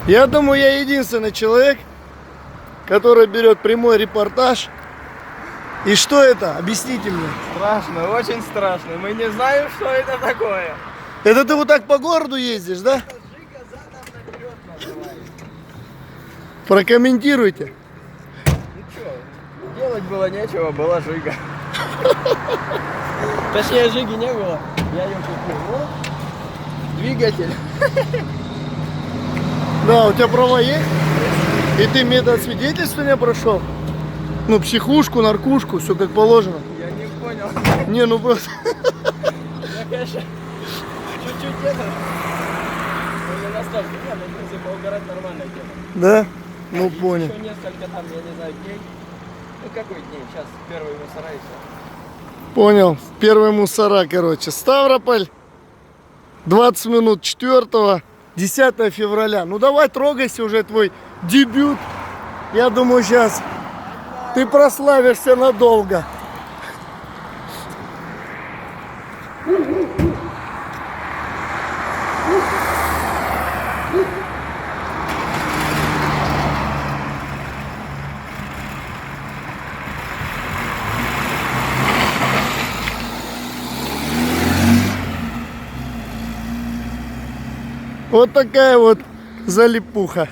Я думаю, я единственный человек, который берет прямой репортаж. И что это? Объясните мне. Страшно, очень страшно. Мы не знаем, что это такое. Это ты вот так по городу ездишь, да? Жига задом наперед называется. Прокомментируйте. Ну что, делать было нечего, была Жига. Точнее, Жиги не было. Я ее купил. Вот. Двигатель. Да, у тебя права есть? И ты метод свидетельствования прошел? Ну, психушку, наркушку, все как положено. Я не понял. Не, ну просто. Я, конечно, чуть-чуть это. Но не настолько. Не, ну, в принципе, угорать нормальная тема. Да? Ну, понял. Еще несколько там, я не знаю, дней. Ну, какой день? Сейчас первый мусора и все. Понял. Первые мусора, короче. Ставрополь. 20 минут 4-го. 10 февраля. Ну, давай, трогайся уже, твой дебют. Я думаю, сейчас ты прославишься надолго. Вот такая вот залипуха.